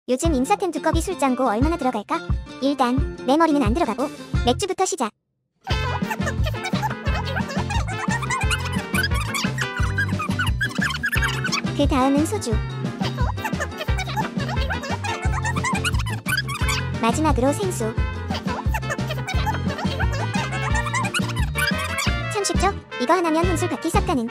요즘 인싸템 두꺼비 술장고 얼마나 들어갈까? 일단 내 머리는 안 들어가고 맥주부터 시작. 그 다음은 소주. 마지막으로 생수. 참 쉽죠? 이거 하나면 혼술 받기 싹 가능.